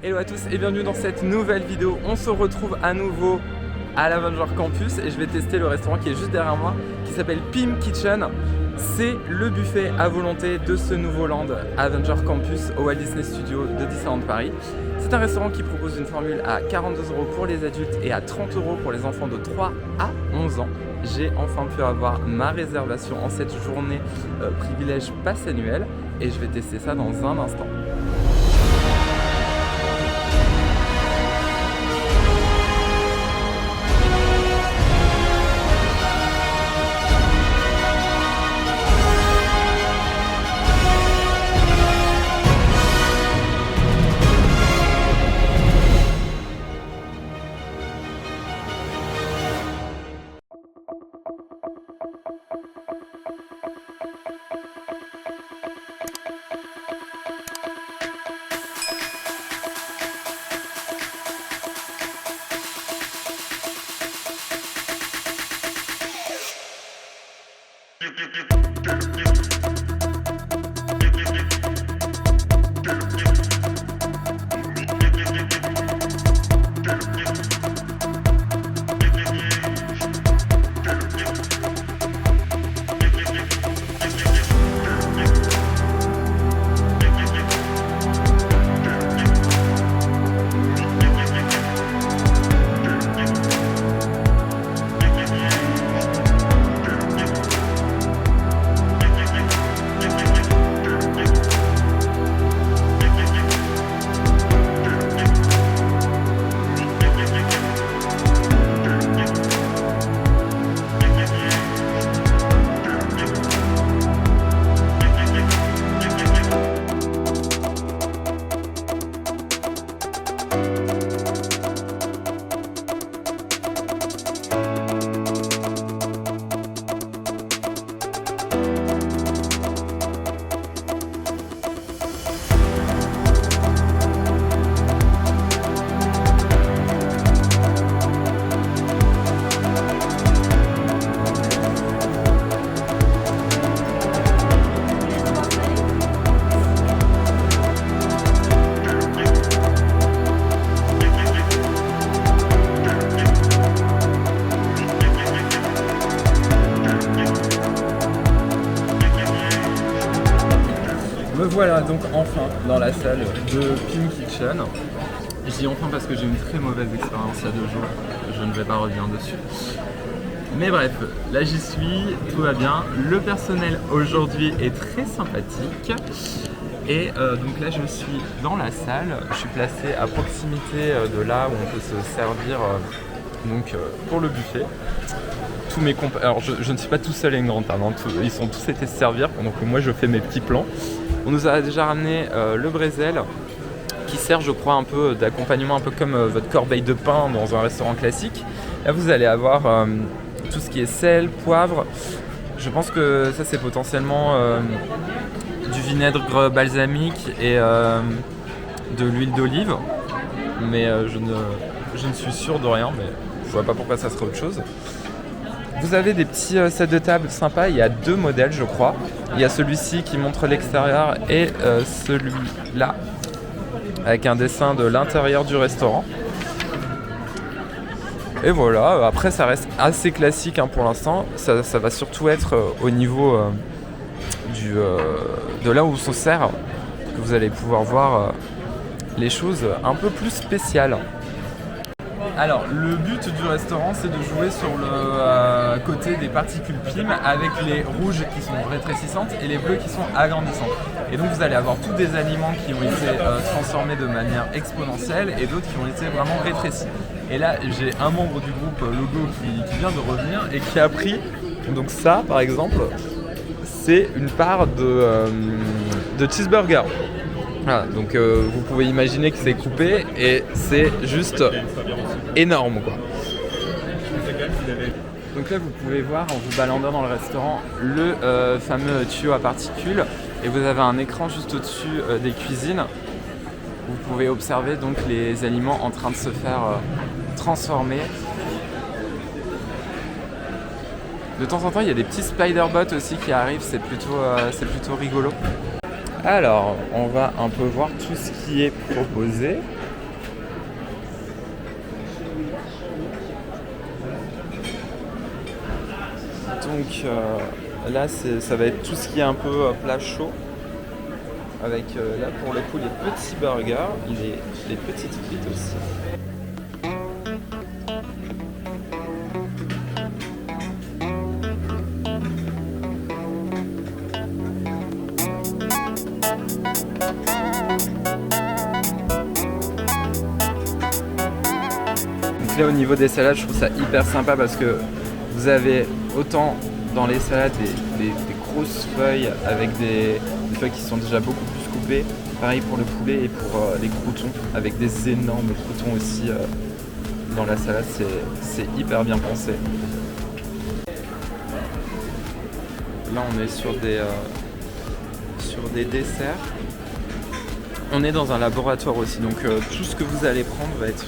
Hello à tous et bienvenue dans cette nouvelle vidéo. On se retrouve à nouveau à l'Avenger Campus et je vais tester le restaurant qui est juste derrière moi qui s'appelle Pim Kitchen. C'est le buffet à volonté de ce nouveau land Avenger Campus au Walt Disney Studios de Disneyland Paris. C'est un restaurant qui propose une formule à 42 € pour les adultes et à 30 € pour les enfants de 3 à 11 ans. J'ai enfin pu avoir ma réservation en cette journée privilège pass annuel et je vais tester ça dans un instant. Me voilà donc enfin dans la salle de Pim Kitchen. Je dis enfin parce que j'ai eu une très mauvaise expérience il y a 2 jours, je ne vais pas revenir dessus. Mais bref, là j'y suis, tout va bien. Le personnel aujourd'hui est très sympathique. Et donc là je suis dans la salle, je suis placé à proximité de là où on peut se servir pour le buffet. Tous mes alors je ne suis pas tout seul et une grande table, hein. Ils sont tous été se servir pendant que moi je fais mes petits plans. On nous a déjà ramené le brézel qui sert je crois un peu d'accompagnement, un peu comme votre corbeille de pain dans un restaurant classique. Là vous allez avoir tout ce qui est sel, poivre. Je pense que ça c'est potentiellement du vinaigre balsamique et de l'huile d'olive. Mais je ne suis sûr de rien, mais je vois pas pourquoi ça serait autre chose. Vous avez des petits sets de table sympas, il y a 2 modèles je crois. Il y a celui-ci qui montre l'extérieur et celui-là avec un dessin de l'intérieur du restaurant. Et voilà, après ça reste assez classique pour l'instant. Ça va surtout être au niveau de là où on se sert que vous allez pouvoir voir les choses un peu plus spéciales. Alors, le but du restaurant, c'est de jouer sur le côté des particules PIM avec les rouges qui sont rétrécissantes et les bleus qui sont agrandissantes. Et donc, vous allez avoir tous des aliments qui ont été transformés de manière exponentielle et d'autres qui ont été vraiment rétrécis. Et là, j'ai un membre du groupe Logo qui vient de revenir et qui a pris, donc ça, par exemple, c'est une part de cheeseburger. Voilà, donc vous pouvez imaginer que c'est coupé et c'est juste énorme quoi. Donc là vous pouvez voir en vous baladant dans le restaurant le fameux tuyau à particules et vous avez un écran juste au-dessus des cuisines. Vous pouvez observer donc les aliments en train de se faire transformer. De temps en temps il y a des petits spider-bots aussi qui arrivent, c'est plutôt rigolo. Alors, on va un peu voir tout ce qui est proposé. Donc là, ça va être tout ce qui est un peu plat chaud. Avec là pour le coup les petits burgers, les petites frites aussi. Donc là au niveau des salades, je trouve ça hyper sympa parce que vous avez autant dans les salades des grosses feuilles avec des feuilles qui sont déjà beaucoup plus coupées. Pareil pour le poulet et pour les croûtons, avec des énormes croûtons aussi dans la salade, c'est hyper bien pensé. Là on est sur des desserts. On est dans un laboratoire aussi, donc tout ce que vous allez prendre va être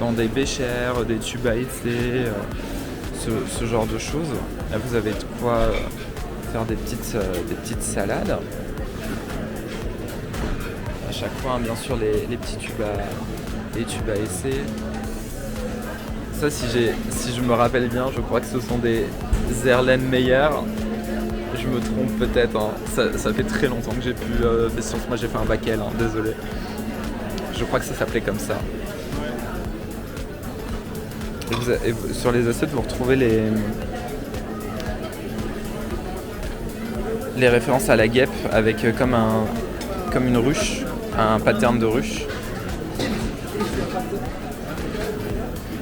dans des béchers, des tubes à essai, ce genre de choses. Là vous avez de quoi faire des petites salades. À chaque fois, hein, bien sûr, les petits tubes à essai. Ça, si je me rappelle bien, je crois que ce sont des Erlenmeyer. Je me trompe peut-être, hein. Ça fait très longtemps que j'ai pu faire sciences. Moi j'ai fait un bac L, hein, désolé. Je crois que ça s'appelait comme ça. Et sur les assiettes, vous retrouvez les références à la guêpe avec comme une ruche, un pattern de ruche.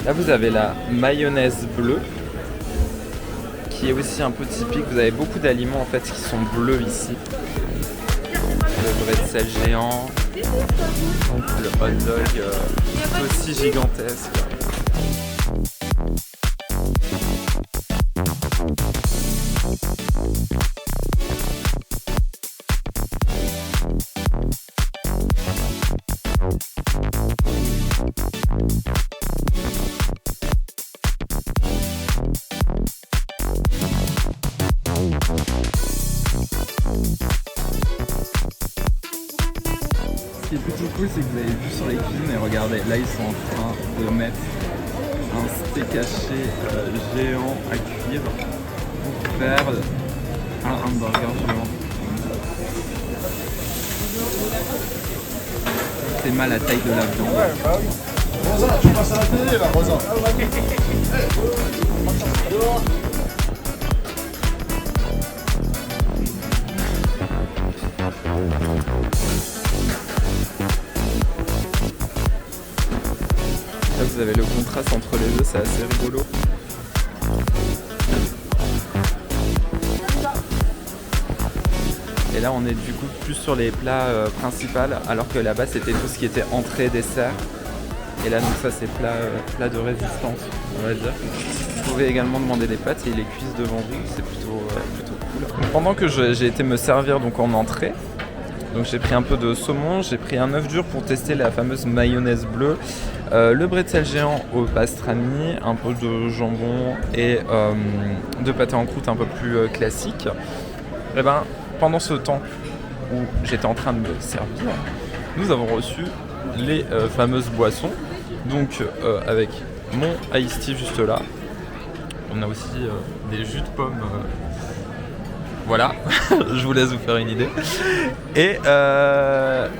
Là vous avez la mayonnaise bleue qui est aussi un peu typique. Vous avez beaucoup d'aliments en fait qui sont bleus ici. Le bretzel géant, donc le hot dog aussi gigantesque. Ce qui est plutôt cool, c'est que vous avez vu sur les cuisines, et regardez, là ils sont en train de mettre un steak haché géant à cuire pour faire un hamburger géant. C'est mal la taille de la viande. Rosa, tu passes à la télé là, Rosa. Là vous avez le contraste entre les deux, c'est assez rigolo. Et là on est du coup plus sur les plats principaux, alors que là-bas c'était tout ce qui était entrée, dessert. Et là donc ça c'est plat de résistance, on va dire. Vous pouvez également demander des pâtes et ils les cuisent devant vous, c'est plutôt cool. Pendant que j'ai été me servir donc en entrée, donc j'ai pris un peu de saumon, j'ai pris un œuf dur pour tester la fameuse mayonnaise bleue, le bretzel géant au pastrami, un peu de jambon et de pâté en croûte un peu plus classique. Et ben pendant ce temps où j'étais en train de me servir, nous avons reçu les fameuses boissons, donc avec mon iced tea juste là. On a aussi des jus de pommes. Voilà, je vous laisse vous faire une idée. Et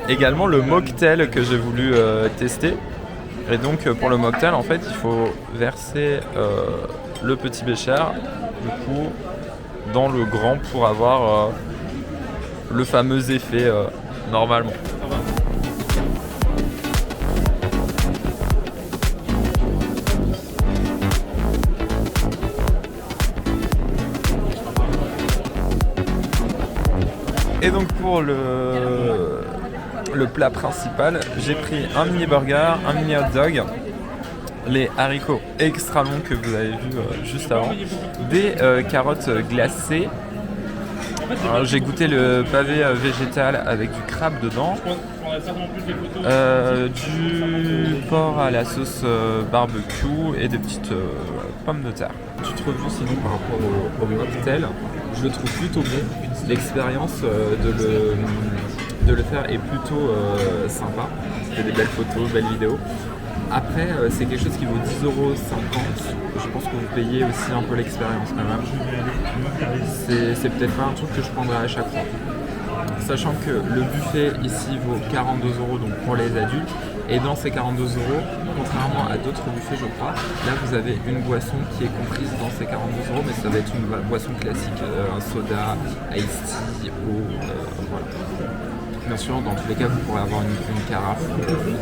également le mocktail que j'ai voulu tester. Et donc pour le mocktail, en fait, il faut verser le petit bécher, du coup, dans le grand pour avoir le fameux effet normalement. Et donc pour le plat principal, j'ai pris un mini burger, un mini hot dog, les haricots extra longs que vous avez vu juste avant, des carottes glacées. Alors, j'ai goûté le pavé végétal avec du crabe dedans, du porc à la sauce barbecue et des petites pommes de terre. Petite revue sinon par rapport au mocktail, je le trouve plutôt bon. L'expérience de le faire est plutôt sympa. C'était des belles photos, belles vidéos. Après, c'est quelque chose qui vaut 10,50 €. Je pense que vous payez aussi un peu l'expérience quand même. C'est peut-être pas un truc que je prendrai à chaque fois. Sachant que le buffet ici vaut 42 € donc pour les adultes. Et dans ces 42 €, contrairement à d'autres buffets je crois, là vous avez une boisson qui est comprise dans ces 42 €, mais ça va être une boisson classique, un soda, iced tea, eau, voilà. Bien sûr, dans tous les cas, vous pourrez avoir une carafe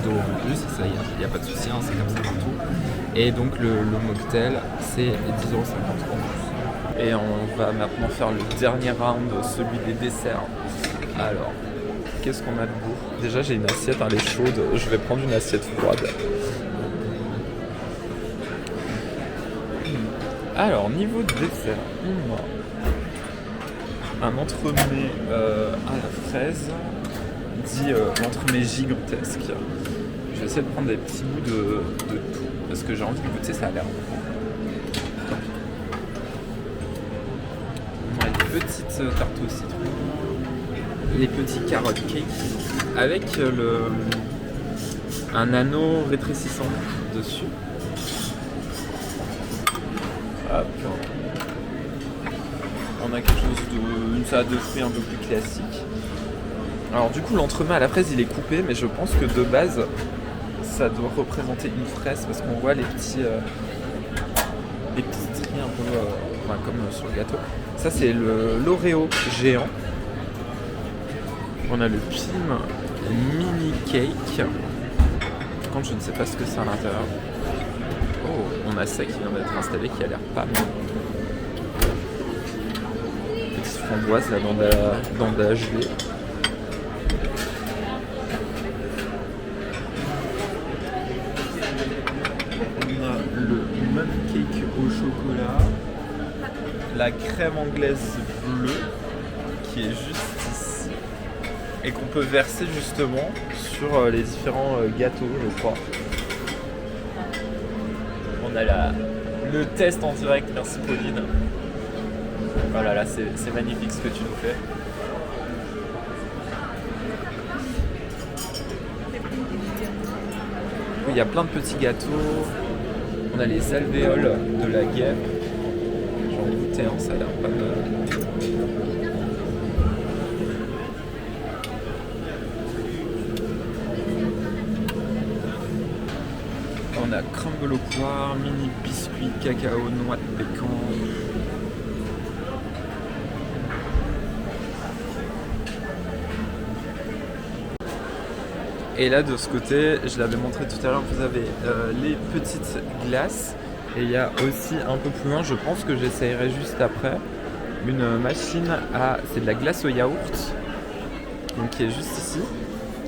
d'eau en plus, ça, il n'y a pas de souci, hein, c'est comme ça partout. Et donc le mocktail, c'est 10,50 € en plus. Et on va maintenant faire le dernier round, celui des desserts. Alors, qu'est-ce qu'on a debout? Déjà, j'ai une assiette, elle est chaude, je vais prendre une assiette froide. Alors, niveau de dessert, un entremets à la fraise, dit l'entremet gigantesque. Je vais essayer de prendre des petits bouts de tout, parce que j'ai envie de goûter, ça a l'air bon. On a une petite tarte au citron, les petits carottes cake, avec un anneau rétrécissant dessus. Hop. On a quelque chose une salade de fruits un peu plus classique. Alors du coup l'entremet à la fraise il est coupé, mais je pense que de base ça doit représenter une fraise parce qu'on voit les petits stries un peu comme sur le gâteau. Ça c'est l'Oreo géant. On a le Pim mini cake. Par contre je ne sais pas ce que c'est à l'intérieur. Oh, on a ça qui vient d'être installé qui a l'air pas mal. Petite framboise là dans de la gelée. Cake au chocolat, la crème anglaise bleue qui est juste ici et qu'on peut verser justement sur les différents gâteaux je crois. On a le test en direct, merci Pauline. Voilà, là c'est magnifique ce que tu nous fais. Il y a plein de petits gâteaux. On a les alvéoles de la guêpe. J'en ai goûté un, ça a l'air pas mal. On a crumble au poire, mini biscuit, cacao, noix de pécan. Et là de ce côté, je l'avais montré tout à l'heure, vous avez les petites glaces. Et il y a aussi un peu plus loin, je pense que j'essayerai juste après, une machine à... c'est de la glace au yaourt. Donc qui est juste ici.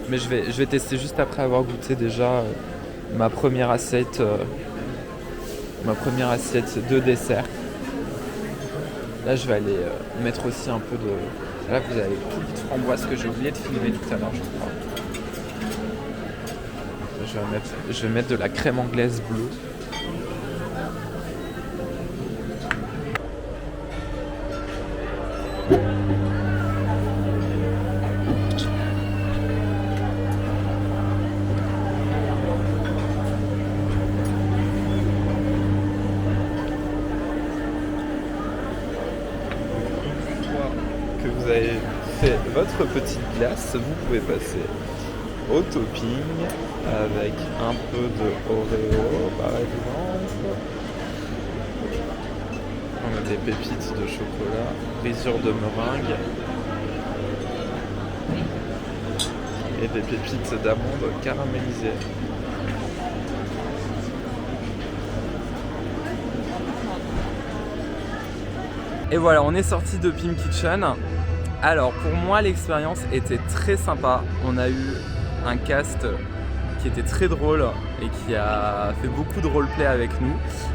Mais je vais tester juste après avoir goûté déjà ma première assiette de dessert. Là je vais aller mettre aussi un peu de... Là vous avez toute framboise que j'ai oublié de filmer tout à l'heure je crois. Je vais mettre de la crème anglaise bleue. Une fois que vous avez fait votre petite glace, vous pouvez passer au topping avec un peu de Oreo par exemple. On a des pépites de chocolat, brisure de meringue et des pépites d'amandes caramélisées. Et voilà, on est sorti de Pim Kitchen. Alors pour moi l'expérience était très sympa. On a eu un cast qui était très drôle et qui a fait beaucoup de roleplay avec nous,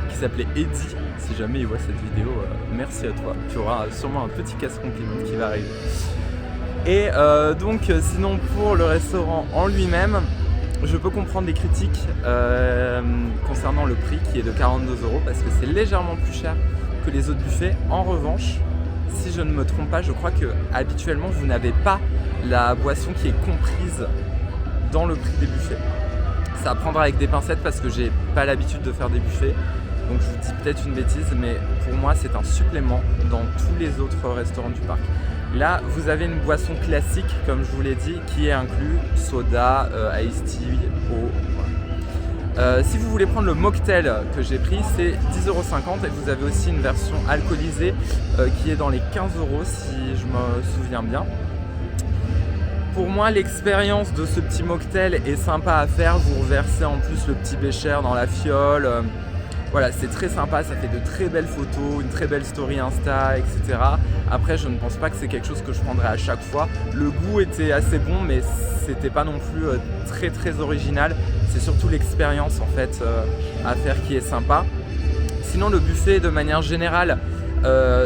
qui s'appelait Eddie. Si jamais il voit cette vidéo, merci à toi. Tu auras sûrement un petit casse compliment qui va arriver. Et donc sinon pour le restaurant en lui-même, je peux comprendre les critiques concernant le prix qui est de 42 € parce que c'est légèrement plus cher que les autres buffets. En revanche, si je ne me trompe pas, je crois que habituellement vous n'avez pas la boisson qui est comprise dans le prix des buffets. C'est à prendre avec des pincettes parce que j'ai pas l'habitude de faire des buffets. Donc je vous dis peut-être une bêtise, mais pour moi c'est un supplément dans tous les autres restaurants du parc. Là, vous avez une boisson classique, comme je vous l'ai dit, qui est inclus, soda, iced tea, eau. Voilà. Si vous voulez prendre le mocktail que j'ai pris, c'est 10,50 € et vous avez aussi une version alcoolisée qui est dans les 15 € si je me souviens bien. Pour moi, l'expérience de ce petit mocktail est sympa à faire. Vous reversez en plus le petit bécher dans la fiole. Voilà, c'est très sympa, ça fait de très belles photos, une très belle story Insta, etc. Après, je ne pense pas que c'est quelque chose que je prendrais à chaque fois. Le goût était assez bon, mais c'était pas non plus très original. C'est surtout l'expérience en fait à faire qui est sympa. Sinon, le buffet de manière générale,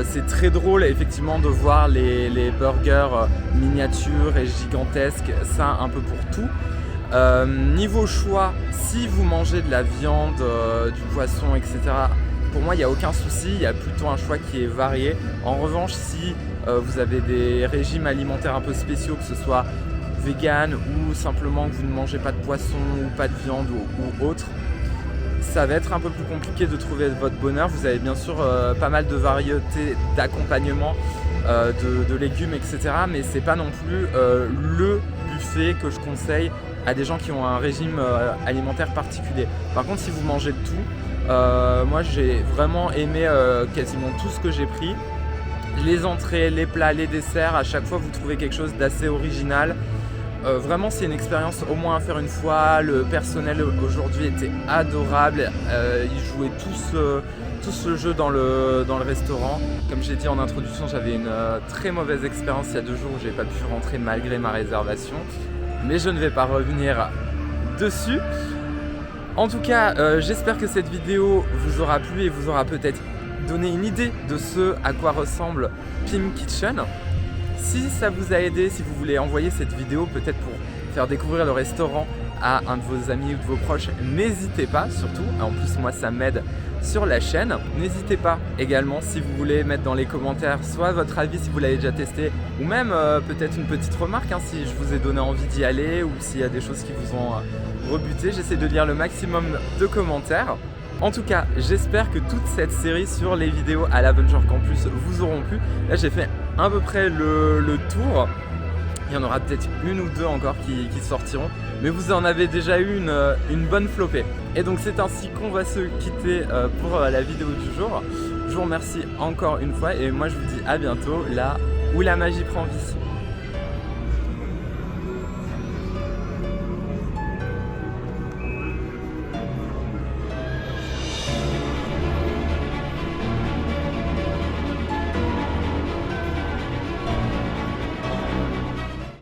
c'est très drôle effectivement de voir les burgers miniatures et gigantesques, ça un peu pour tout. Niveau choix, si vous mangez de la viande, du poisson, etc., pour moi il n'y a aucun souci, il y a plutôt un choix qui est varié. En revanche, si vous avez des régimes alimentaires un peu spéciaux, que ce soit vegan ou simplement que vous ne mangez pas de poisson ou pas de viande ou autre, ça va être un peu plus compliqué de trouver votre bonheur. Vous avez bien sûr pas mal de variétés d'accompagnement, de légumes, etc. Mais c'est pas non plus le buffet que je conseille à des gens qui ont un régime alimentaire particulier. Par contre, si vous mangez de tout, moi j'ai vraiment aimé quasiment tout ce que j'ai pris. Les entrées, les plats, les desserts, à chaque fois vous trouvez quelque chose d'assez original. Vraiment c'est une expérience au moins à faire une fois. Le personnel aujourd'hui était adorable, ils jouaient tous le jeu dans le restaurant. Comme j'ai dit en introduction, j'avais une très mauvaise expérience il y a 2 jours où j'ai pas pu rentrer malgré ma réservation, mais je ne vais pas revenir dessus. En tout cas, j'espère que cette vidéo vous aura plu et vous aura peut-être donné une idée de ce à quoi ressemble Pim Kitchen. Si ça vous a aidé, si vous voulez envoyer cette vidéo peut-être pour faire découvrir le restaurant à un de vos amis ou de vos proches, n'hésitez pas surtout. En plus moi ça m'aide sur la chaîne. N'hésitez pas également si vous voulez mettre dans les commentaires soit votre avis si vous l'avez déjà testé, ou même peut-être une petite remarque si je vous ai donné envie d'y aller ou s'il y a des choses qui vous ont rebuté. J'essaie de lire le maximum de commentaires. En tout cas, j'espère que toute cette série sur les vidéos à l'Avenger Campus vous auront plu. Là, j'ai fait à peu près le tour. Il y en aura peut-être une ou deux encore qui sortiront, mais vous en avez déjà eu une bonne flopée. Et donc c'est ainsi qu'on va se quitter pour la vidéo du jour. Je vous remercie encore une fois et moi je vous dis à bientôt là où la magie prend vie.